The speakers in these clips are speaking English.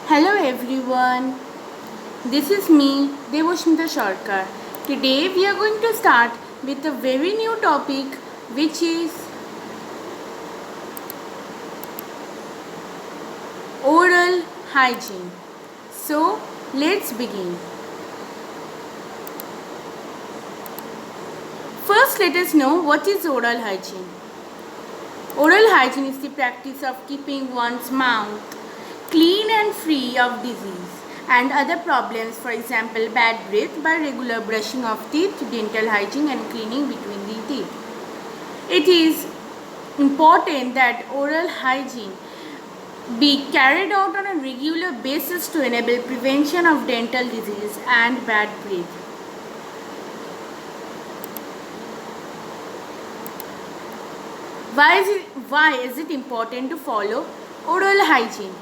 Hello everyone, this is me Devosmita Sarkar. Today we are going to start with a very new topic which is oral hygiene. So let's begin. First let us know what is oral hygiene. Oral hygiene is the practice of keeping one's mouth clean and free of disease and other problems, for example bad breath, by regular brushing of teeth, dental hygiene and cleaning between the teeth. It is important that oral hygiene be carried out on a regular basis to enable prevention of dental disease and bad breath. Why is it important to follow oral hygiene?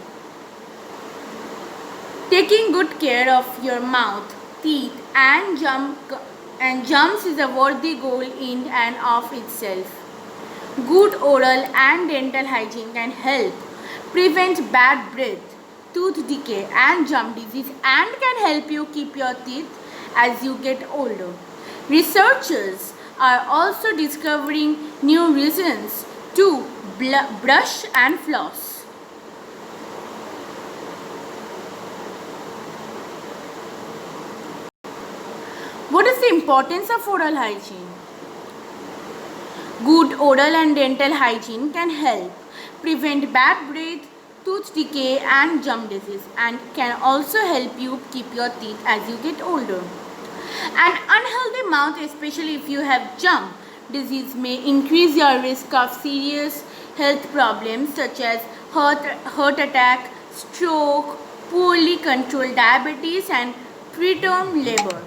Taking good care of your mouth, teeth and gums is a worthy goal in and of itself. Good oral and dental hygiene can help prevent bad breath, tooth decay and gum disease and can help you keep your teeth as you get older. Researchers are also discovering new reasons to brush and floss. What is the importance of oral hygiene? Good oral and dental hygiene can help prevent bad breath, tooth decay and gum disease and can also help you keep your teeth as you get older. An unhealthy mouth, especially if you have gum disease, may increase your risk of serious health problems such as heart attack, stroke, poorly controlled diabetes and preterm labor.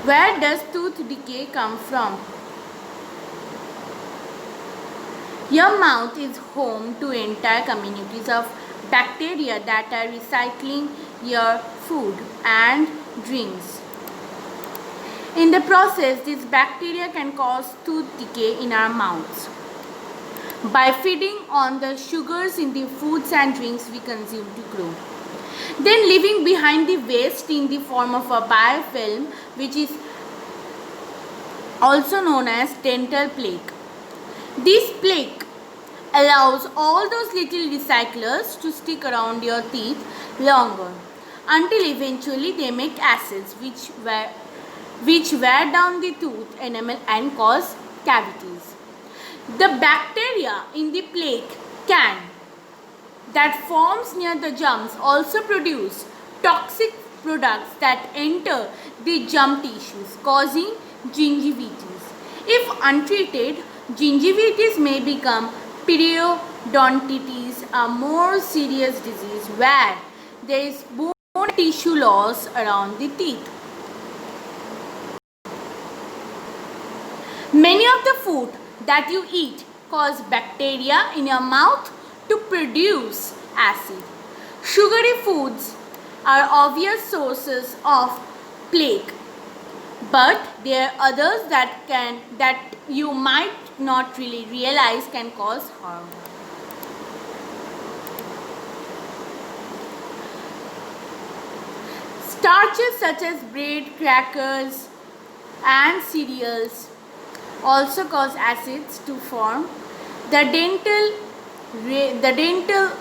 Where does tooth decay come from? Your mouth is home to entire communities of bacteria that are recycling your food and drinks. In the process, these bacteria can cause tooth decay in our mouths. By feeding on the sugars in the foods and drinks we consume to grow, then leaving behind the waste in the form of a biofilm, which is also known as dental plaque. This plaque allows all those little recyclers to stick around your teeth longer until eventually they make acids which wear down the tooth enamel and cause cavities. The bacteria in the plaque can that forms near the gums also produce toxic products that enter the gum tissues, causing gingivitis. If untreated, gingivitis may become periodontitis, a more serious disease where there is bone tissue loss around the teeth. Many of the food that you eat cause bacteria in your mouth to produce acid. Sugary foods are obvious sources of plaque, but there are others that you might not really realize can cause harm. Starches such as bread, crackers and cereals also cause acids to form. The dental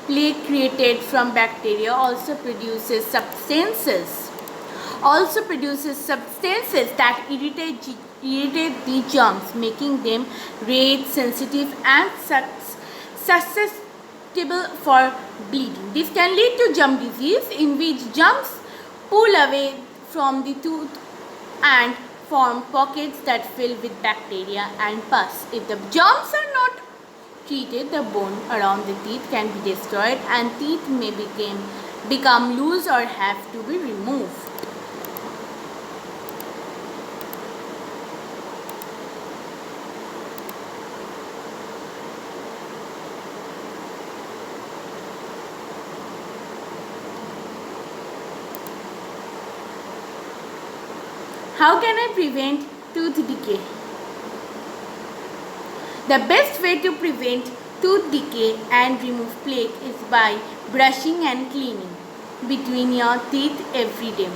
plaque created from bacteria also produces substances that irritate the gums, making them rate sensitive and susceptible for bleeding. This can lead to gum disease, in which gums pull away from the tooth and form pockets that fill with bacteria and pus. If the gums are not treated, the bone around the teeth can be destroyed and teeth may become loose or have to be removed. How can I prevent tooth decay. The best way to prevent tooth decay and remove plaque is by brushing and cleaning between your teeth every day.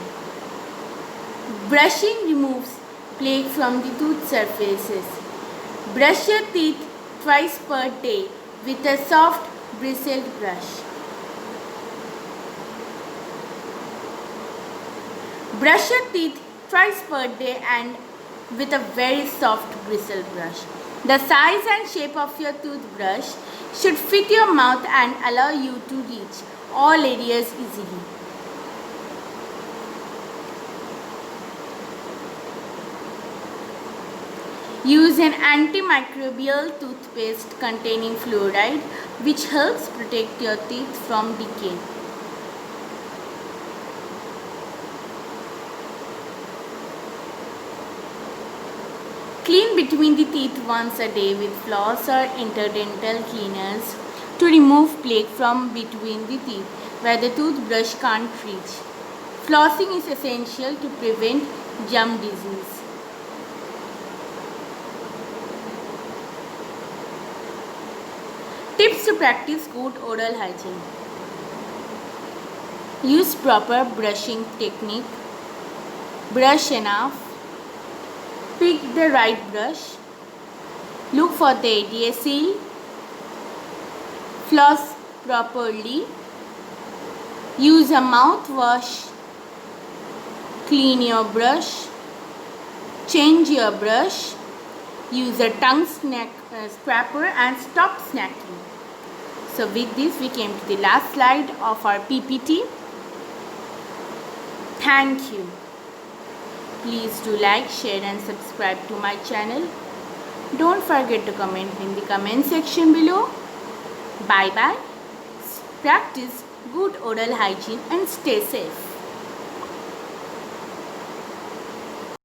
Brushing removes plaque from the tooth surfaces. Brush your teeth twice per day with a soft bristled brush. Brush your teeth twice per day and with a very soft bristled brush. The size and shape of your toothbrush should fit your mouth and allow you to reach all areas easily. Use an antimicrobial toothpaste containing fluoride, which helps protect your teeth from decay. Clean between the teeth once a day with floss or interdental cleaners to remove plaque from between the teeth where the toothbrush can't reach. Flossing is essential to prevent gum disease. Tips to practice good oral hygiene. Use proper brushing technique. Brush enough. Pick the right brush. Look for the ADA seal. Floss properly. Use a mouthwash. Clean your brush. Change your brush. Use a tongue scraper and stop snacking. So with this we came to the last slide of our PPT. Thank you. Please do like, share and subscribe to my channel. Don't forget to comment in the comment section below. Bye bye. Practice good oral hygiene and stay safe.